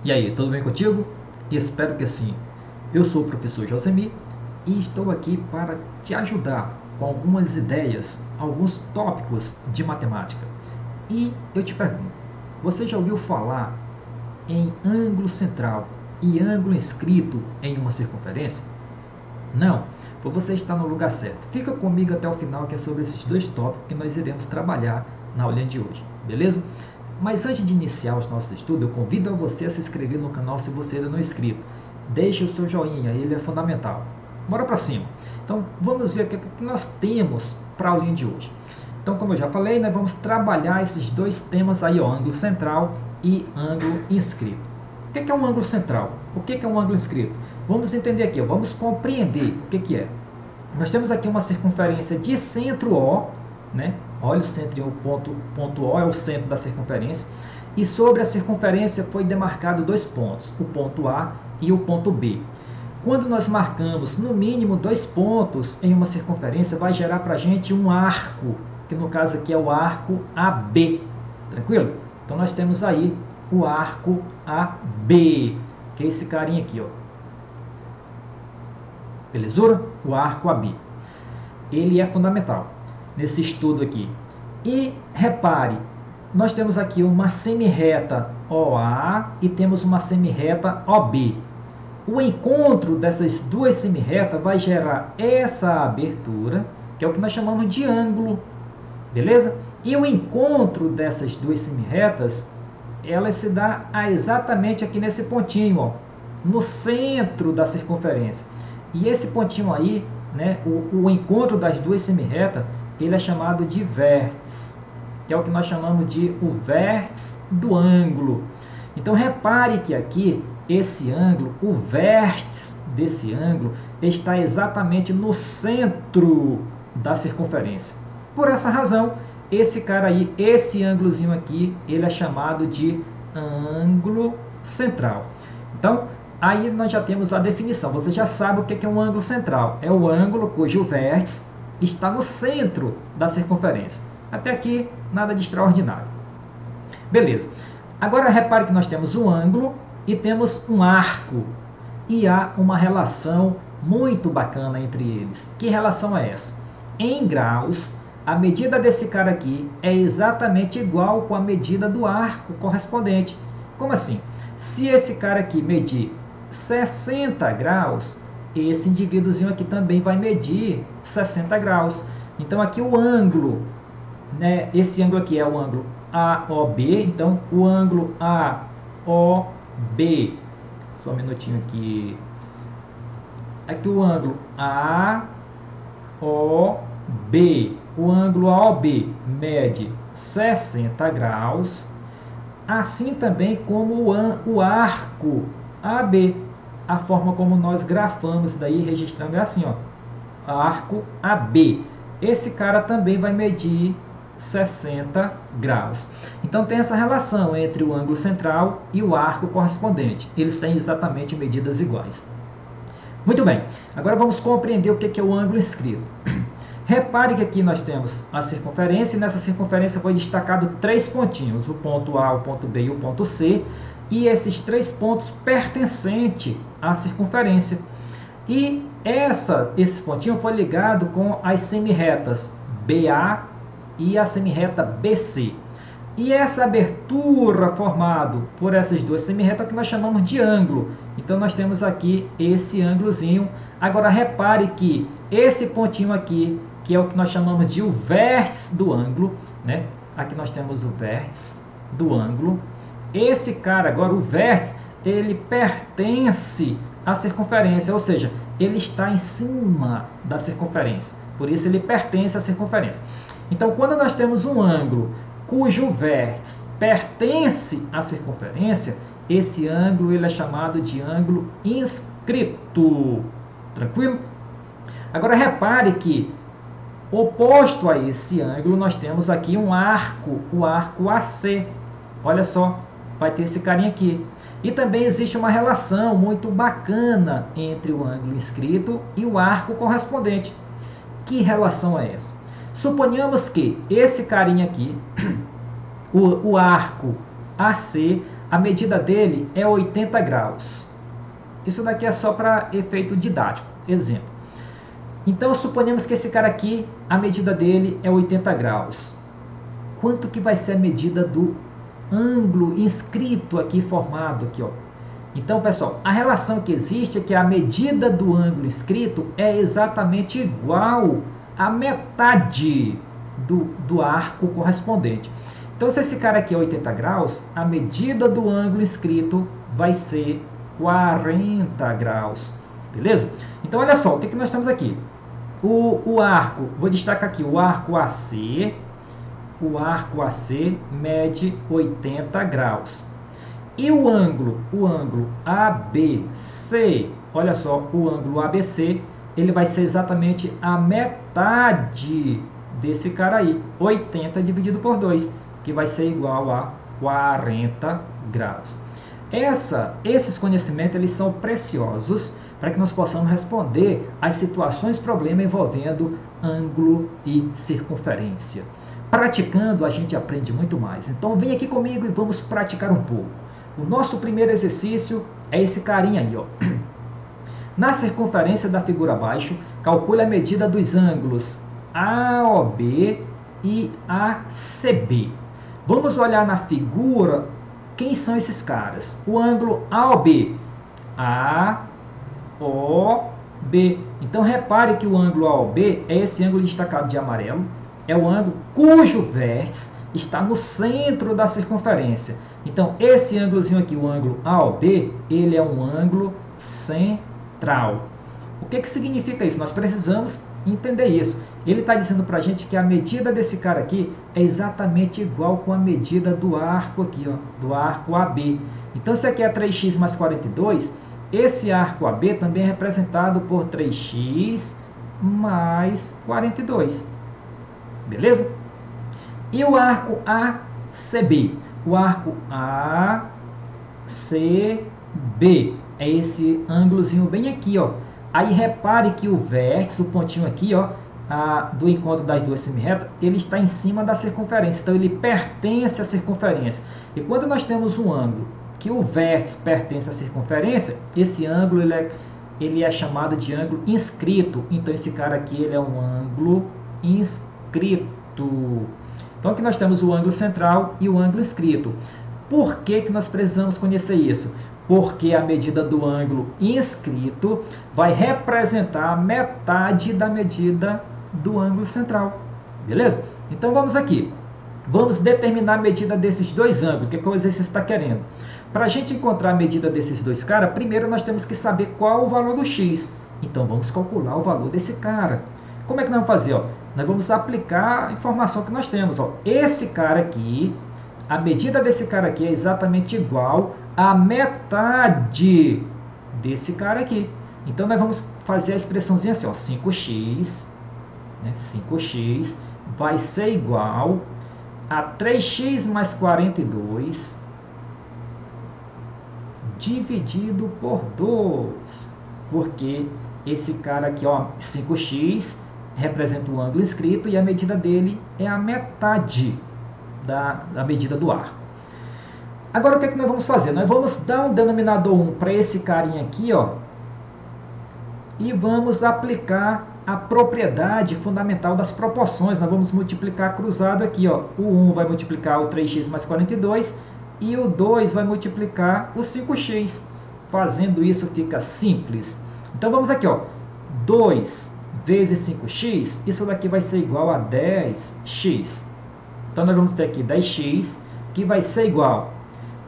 E aí, tudo bem contigo? Espero que sim. Eu sou o professor Josemir e estou aqui para te ajudar com algumas ideias, alguns tópicos de matemática. E eu te pergunto, você já ouviu falar em ângulo central e ângulo inscrito em uma circunferência? Não? Pois você está no lugar certo. Fica comigo até o final, que é sobre esses dois tópicos que nós iremos trabalhar na aulinha de hoje, beleza? Mas antes de iniciar os nossos estudos, eu convido a você a se inscrever no canal se você ainda não é inscrito. Deixe o seu joinha, ele é fundamental. Bora para cima. Então, vamos ver o que nós temos para a aulinha de hoje. Então, como eu já falei, nós vamos trabalhar esses dois temas aí, ó, ângulo central e ângulo inscrito. O que é um ângulo central? O que é um ângulo inscrito? Vamos entender aqui, ó, vamos compreender o que é. Nós temos aqui uma circunferência de centro O, né? Olha o centro, o ponto O é o centro da circunferência. E sobre a circunferência foi demarcado dois pontos, o ponto A e o ponto B. Quando nós marcamos no mínimo dois pontos em uma circunferência, vai gerar para a gente um arco, que no caso aqui é o arco AB. Tranquilo? Então nós temos aí o arco AB, que é esse carinha aqui, ó. Belezura? O arco AB. Ele é fundamental nesse estudo aqui. E repare, nós temos aqui uma semirreta OA e temos uma semirreta OB. O encontro dessas duas semirretas vai gerar essa abertura, que é o que nós chamamos de ângulo, beleza? E o encontro dessas duas semirretas, ela se dá exatamente aqui nesse pontinho, ó, no centro da circunferência. E esse pontinho aí, né, o encontro das duas semirretas, ele é chamado de vértice, que é o que nós chamamos de o vértice do ângulo. Então repare que aqui, esse ângulo, o vértice desse ângulo, está exatamente no centro da circunferência. Por essa razão, esse cara aí, esse ângulozinho aqui, ele é chamado de ângulo central. Então, aí nós já temos a definição. Você já sabe o que é um ângulo central. É o ângulo cujo vértice está no centro da circunferência. Até aqui, nada de extraordinário. Beleza. Agora, repare que nós temos um ângulo e temos um arco. E há uma relação muito bacana entre eles. Que relação é essa? Em graus, a medida desse cara aqui é exatamente igual com a medida do arco correspondente. Como assim? Se esse cara aqui medir 60 graus, esse indivíduozinho aqui também vai medir 60 graus. Então aqui o ângulo, né, esse ângulo aqui é o ângulo AOB, então o ângulo AOB, só um minutinho aqui, aqui o ângulo AOB, o ângulo AOB mede 60 graus, assim também como o arco AB. A forma como nós grafamos daí, registramos, é assim, ó, arco AB. Esse cara também vai medir 60 graus. Então tem essa relação entre o ângulo central e o arco correspondente. Eles têm exatamente medidas iguais. Muito bem, agora vamos compreender o que é o ângulo inscrito. Repare que aqui nós temos a circunferência, e nessa circunferência foi destacado três pontinhos, o ponto A, o ponto B e o ponto C, e esses três pontos pertencentes à circunferência. E esse pontinho foi ligado com as semirretas BA e a semirreta BC. E essa abertura formada por essas duas semirretas que nós chamamos de ângulo. Então nós temos aqui esse ângulozinho. Agora repare que esse pontinho aqui, que é o que nós chamamos de o vértice do ângulo, né? Aqui nós temos o vértice do ângulo. Esse cara agora, o vértice, ele pertence à circunferência, ou seja, ele está em cima da circunferência. Por isso ele pertence à circunferência. Então, quando nós temos um ângulo cujo vértice pertence à circunferência, esse ângulo ele é chamado de ângulo inscrito. Tranquilo? Agora repare que, oposto a esse ângulo, nós temos aqui um arco, o arco AC. Olha só, vai ter esse carinha aqui. E também existe uma relação muito bacana entre o ângulo inscrito e o arco correspondente. Que relação é essa? Suponhamos que esse carinha aqui, o arco AC, a medida dele é 80 graus. Isso daqui é só para efeito didático, exemplo. Então, suponhamos que esse cara aqui, a medida dele é 80 graus. Quanto que vai ser a medida do ângulo inscrito aqui, formado aqui, ó? Então, pessoal, a relação que existe é que a medida do ângulo inscrito é exatamente igual à metade do arco correspondente. Então, se esse cara aqui é 80 graus, a medida do ângulo inscrito vai ser 40 graus. Beleza? Então, olha só, o que nós temos aqui? O arco, vou destacar aqui, o arco AC mede 80 graus. E o ângulo ABC, olha só, o ângulo ABC, ele vai ser exatamente a metade desse cara aí, 80 dividido por 2, que vai ser igual a 40 graus. Esses conhecimentos, eles são preciosos para que nós possamos responder às situações problema envolvendo ângulo e circunferência. Praticando, a gente aprende muito mais. Então, vem aqui comigo e vamos praticar um pouco. O nosso primeiro exercício é esse carinha aí, ó. Na circunferência da figura abaixo, calcule a medida dos ângulos AOB e ACB. Vamos olhar na figura quem são esses caras. O ângulo AOB, AOB. Então, repare que o ângulo AOB é esse ângulo destacado de amarelo. É o ângulo cujo vértice está no centro da circunferência. Então, esse ângulozinho aqui, o ângulo AOB, ele é um ângulo central. O que significa isso? Nós precisamos entender isso. Ele está dizendo para a gente que a medida desse cara aqui é exatamente igual com a medida do arco aqui, ó, do arco AB. Então, se aqui é 3x mais 42, esse arco AB também é representado por 3x mais 42. Beleza? E o arco ACB? O arco ACB é esse ângulozinho bem aqui, ó. Aí repare que o vértice, o pontinho aqui, ó, do encontro das duas semi-retas, ele está em cima da circunferência. Então, ele pertence à circunferência. E quando nós temos um ângulo que o vértice pertence à circunferência, esse ângulo ele é chamado de ângulo inscrito. Então, esse cara aqui ele é um ângulo inscrito. Então, aqui nós temos o ângulo central e o ângulo inscrito. Por que nós precisamos conhecer isso? Porque a medida do ângulo inscrito vai representar a metade da medida do ângulo central. Beleza? Então, vamos aqui. Vamos determinar a medida desses dois ângulos. O que o exercício está querendo? Para a gente encontrar a medida desses dois caras, primeiro nós temos que saber qual o valor do x. Então, vamos calcular o valor desse cara. Como é que nós vamos fazer? Ó? Nós vamos aplicar a informação que nós temos. Ó. Esse cara aqui, a medida desse cara aqui é exatamente igual à metade desse cara aqui. Então, nós vamos fazer a expressãozinha assim, ó, 5x, né, 5x vai ser igual a 3x mais 42 dividido por 2. Porque esse cara aqui, ó, 5x, representa o ângulo inscrito e a medida dele é a metade da medida do arco. Agora, o que nós vamos fazer? Nós vamos dar um denominador 1 para esse carinha aqui, ó, e vamos aplicar a propriedade fundamental das proporções. Nós vamos multiplicar cruzado aqui, ó. O 1 vai multiplicar o 3x mais 42 e o 2 vai multiplicar o 5x. Fazendo isso fica simples. Então, vamos aqui, ó. 2 vezes 5x, isso daqui vai ser igual a 10x. Então, nós vamos ter aqui 10x, que vai ser igual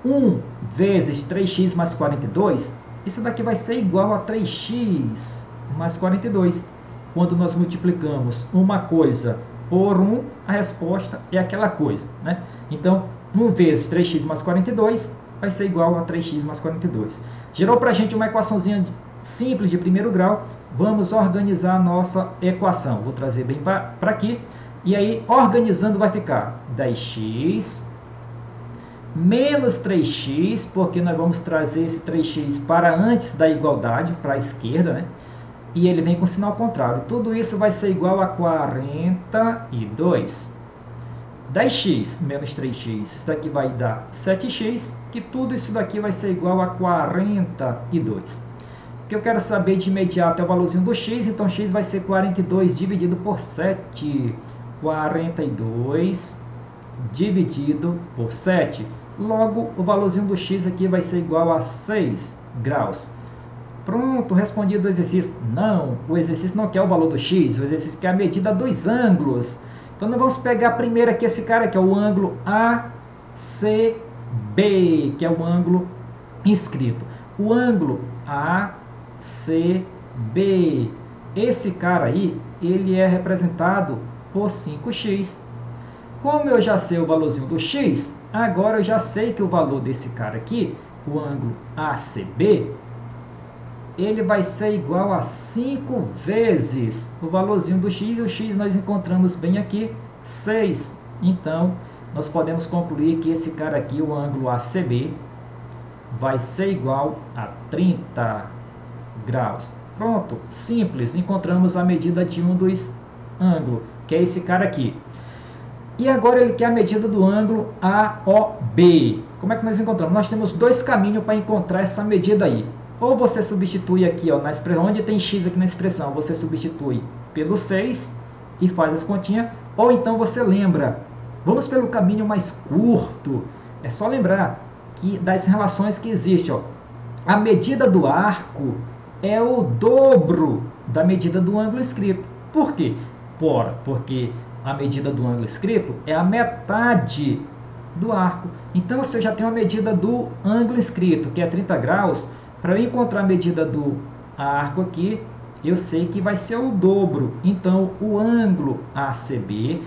a 1 vezes 3x mais 42, isso daqui vai ser igual a 3x mais 42. Quando nós multiplicamos uma coisa por 1, a resposta é aquela coisa, né? Então, 1 vezes 3x mais 42 vai ser igual a 3x mais 42. Gerou para a gente uma equaçãozinha simples de primeiro grau. Vamos organizar a nossa equação. Vou trazer bem para aqui. E aí, organizando, vai ficar 10x menos 3x, porque nós vamos trazer esse 3x para antes da igualdade, para a esquerda, né? E ele vem com sinal contrário. Tudo isso vai ser igual a 42. 10x menos 3x, isso daqui vai dar 7x, que tudo isso daqui vai ser igual a 42. O que eu quero saber de imediato é o valorzinho do x, então x vai ser 42 dividido por 7. 42 dividido por 7. Logo, o valorzinho do x aqui vai ser igual a 6 graus. Pronto, respondido o exercício. Não, o exercício não quer o valor do x, o exercício quer a medida dos ângulos. Então, nós vamos pegar primeiro aqui esse cara, que é o ângulo ACB, que é o ângulo inscrito. O ângulo ACB, esse cara aí, ele é representado por 5x. Como eu já sei o valorzinho do x, agora eu já sei que o valor desse cara aqui, o ângulo ACB, ele vai ser igual a 5 vezes o valorzinho do x, e o x nós encontramos bem aqui, 6. Então, nós podemos concluir que esse cara aqui, o ângulo ACB, vai ser igual a 30 graus. Pronto, simples, encontramos a medida de um dos ângulos, que é esse cara aqui. E agora ele quer a medida do ângulo AOB. Como é que nós encontramos? Nós temos dois caminhos para encontrar essa medida aí. Ou você substitui aqui, ó, na expressão, onde tem x aqui na expressão, você substitui pelo 6 e faz as continhas. Ou então você lembra, vamos pelo caminho mais curto. É só lembrar que das relações que existem, ó, a medida do arco é o dobro da medida do ângulo inscrito. Por quê? Porque a medida do ângulo inscrito é a metade do arco. Então, se eu já tenho a medida do ângulo inscrito, que é 30 graus, para eu encontrar a medida do arco aqui, eu sei que vai ser o dobro. Então, o ângulo ACB,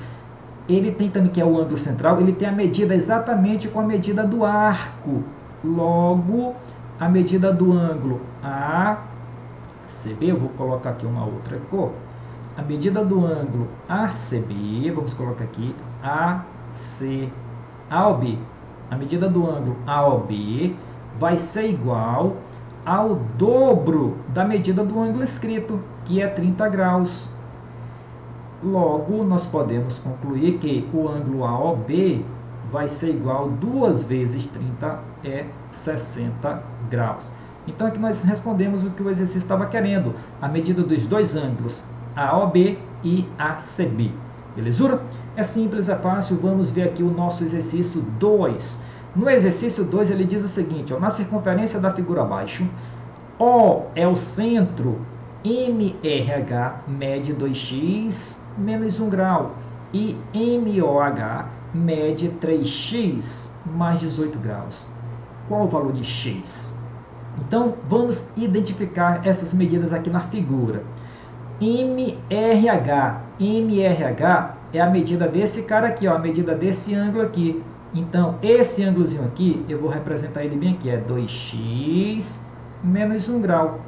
ele tem também, que é o ângulo central, ele tem a medida exatamente com a medida do arco. Logo, a medida do ângulo ACB, eu vou colocar aqui uma outra cor. A medida do ângulo ACB, vamos colocar aqui, AOB. A medida do ângulo AOB vai ser igual ao dobro da medida do ângulo inscrito, que é 30 graus. Logo, nós podemos concluir que o ângulo AOB vai ser igual a 2 vezes 30 é 60 graus. Então, aqui nós respondemos o que o exercício estava querendo, a medida dos dois ângulos, AOB e ACB. Belezura? É simples, é fácil. Vamos ver aqui o nosso exercício 2. No exercício 2, ele diz o seguinte, ó, na circunferência da figura abaixo, O é o centro, MRH mede 2x menos 1 grau e MOH mede 3x mais 18 graus. Qual o valor de x? Então, vamos identificar essas medidas aqui na figura. MRH é a medida desse cara aqui, ó, a medida desse ângulo aqui. Então, esse ângulozinho aqui, eu vou representar ele bem aqui, é 2x menos 1 grau.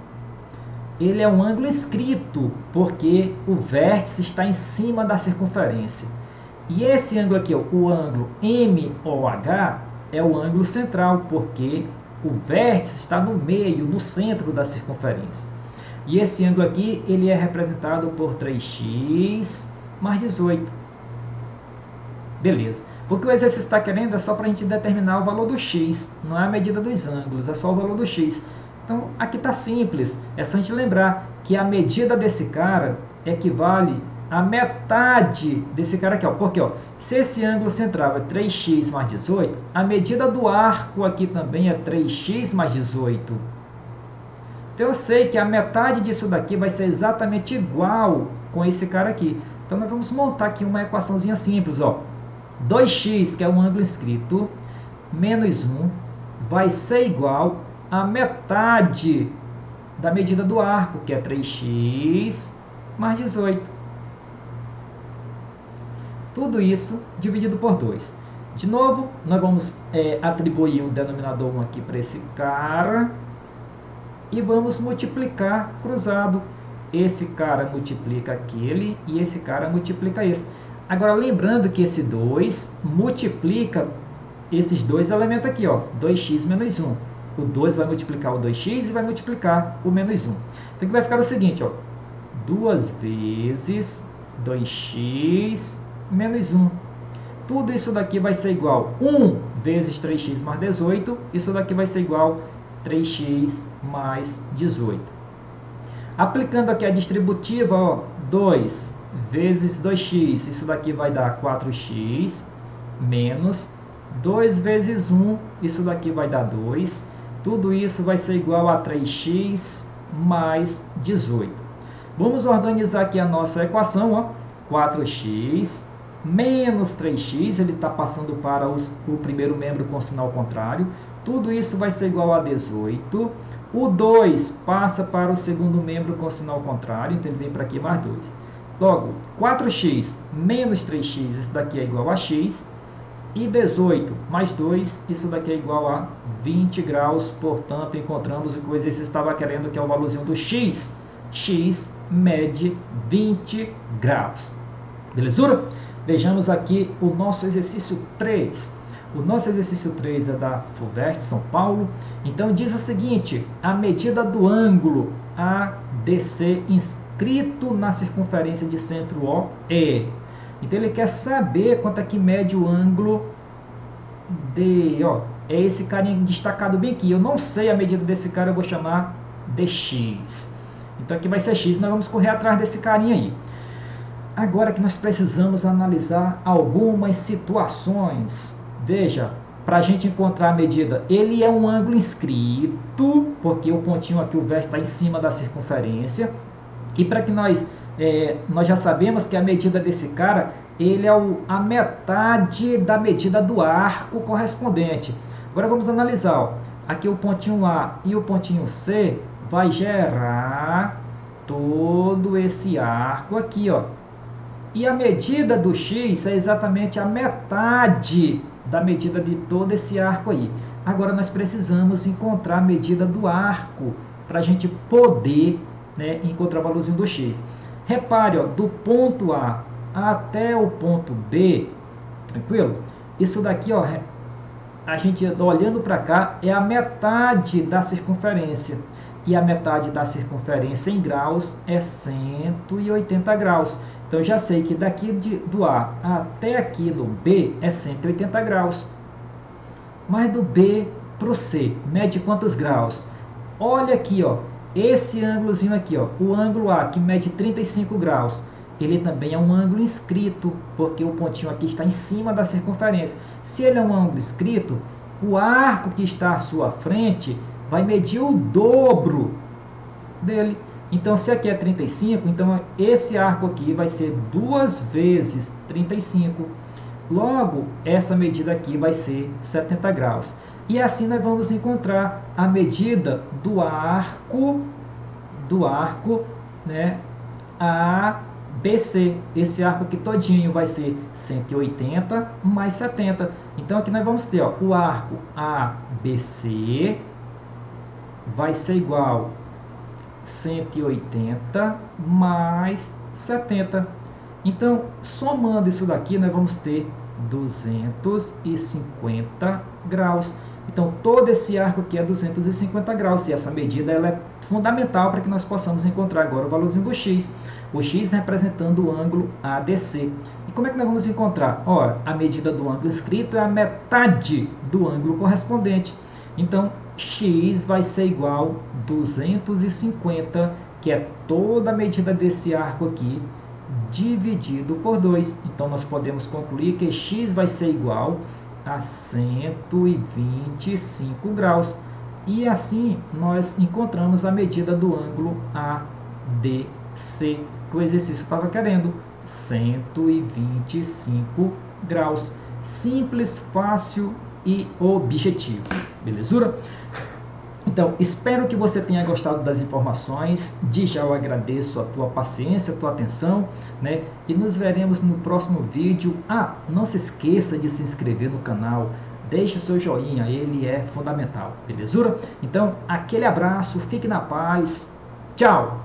Ele é um ângulo inscrito, porque o vértice está em cima da circunferência. E esse ângulo aqui, ó, o ângulo MOH, é o ângulo central, porque o vértice está no meio, no centro da circunferência. E esse ângulo aqui, ele é representado por 3x mais 18. Beleza. O que o exercício está querendo é só para a gente determinar o valor do x, não é a medida dos ângulos, é só o valor do x. Então, aqui está simples, é só a gente lembrar que a medida desse cara equivale a metade desse cara aqui, ó. Porque, ó, se esse ângulo central é 3x mais 18, a medida do arco aqui também é 3x mais 18. Então, eu sei que a metade disso daqui vai ser exatamente igual com esse cara aqui. Então, nós vamos montar aqui uma equaçãozinha simples, ó. 2x, que é um ângulo inscrito, menos 1, vai ser igual a metade da medida do arco, que é 3x mais 18. Tudo isso dividido por 2. De novo, nós vamos atribuir um denominador 1 aqui para esse cara. E vamos multiplicar cruzado. Esse cara multiplica aquele e esse cara multiplica esse. Agora, lembrando que esse 2 multiplica esses dois elementos aqui, ó, 2x menos 1. O 2 vai multiplicar o 2x e vai multiplicar o menos 1. Então, aqui vai ficar o seguinte, ó, 2 vezes 2x menos 1. tudo isso daqui vai ser igual 1 vezes 3x mais 18, isso daqui vai ser igual 3x mais 18. Aplicando aqui a distributiva, ó, 2 vezes 2x, isso daqui vai dar 4x, menos 2 vezes 1, isso daqui vai dar 2. Tudo isso vai ser igual a 3x mais 18. Vamos organizar aqui a nossa equação, ó. 4x menos 3x, ele está passando para o primeiro membro com sinal contrário. Tudo isso vai ser igual a 18. O 2 passa para o segundo membro com sinal contrário, então ele vem para aqui mais 2. Logo, 4x menos 3x, isso daqui é igual a x. E 18 mais 2, isso daqui é igual a 20 graus. Portanto, encontramos o que o exercício estava querendo, que é o valorzinho do x. X mede 20 graus. Belezura? Vejamos aqui o nosso exercício 3. O nosso exercício 3 é da FUVEST São Paulo. Então, diz o seguinte: a medida do ângulo ADC inscrito na circunferência de centro O é... Então, ele quer saber quanto é que mede o ângulo D. Ó, é esse carinha destacado bem aqui. Eu não sei a medida desse cara, eu vou chamar dx. Então, aqui vai ser x, nós vamos correr atrás desse carinha aí. Agora que nós precisamos analisar algumas situações. Veja, para a gente encontrar a medida, ele é um ângulo inscrito, porque o pontinho aqui, o verso, está em cima da circunferência. E para que nós já sabemos que a medida desse cara, ele é a metade da medida do arco correspondente. Agora vamos analisar. Ó. Aqui o pontinho A e o pontinho C vai gerar todo esse arco aqui, ó. E a medida do x é exatamente a metade da medida de todo esse arco aí. Agora nós precisamos encontrar a medida do arco para a gente poder, né, encontrar o valorzinho do x. Repare, ó, do ponto A até o ponto B, tranquilo? Isso daqui, ó, a gente olhando para cá, é a metade da circunferência. E a metade da circunferência em graus é 180 graus. Então, eu já sei que daqui do A até aqui no B é 180 graus. Mas do B para o C, mede quantos graus? Olha aqui, ó. Esse ângulozinho aqui, ó, o ângulo A, que mede 35 graus, ele também é um ângulo inscrito, porque o pontinho aqui está em cima da circunferência. Se ele é um ângulo inscrito, o arco que está à sua frente vai medir o dobro dele. Então, se aqui é 35, então esse arco aqui vai ser 2 vezes 35. Logo, essa medida aqui vai ser 70 graus. E assim nós vamos encontrar a medida do arco, né, ABC. Esse arco aqui todinho vai ser 180 mais 70. Então, aqui nós vamos ter, ó, o arco ABC vai ser igual 180 mais 70. Então, somando isso daqui, nós vamos ter 250 graus. Então, todo esse arco aqui é 250 graus. E essa medida ela é fundamental para que nós possamos encontrar agora o valorzinho do x. O x representando o ângulo ADC. E como é que nós vamos encontrar? Ora, a medida do ângulo inscrito é a metade do ângulo correspondente. Então, x vai ser igual a 250, que é toda a medida desse arco aqui, dividido por 2. Então, nós podemos concluir que x vai ser igual a 125 graus. E assim, nós encontramos a medida do ângulo ADC, que o exercício estava querendo, 125 graus. Simples, fácil e objetivo. Belezura? Então, espero que você tenha gostado das informações. De já eu agradeço a tua paciência, a tua atenção, né? E nos veremos no próximo vídeo. Não se esqueça de se inscrever no canal. Deixe o seu joinha, ele é fundamental. Belezura? Então, aquele abraço, fique na paz. Tchau!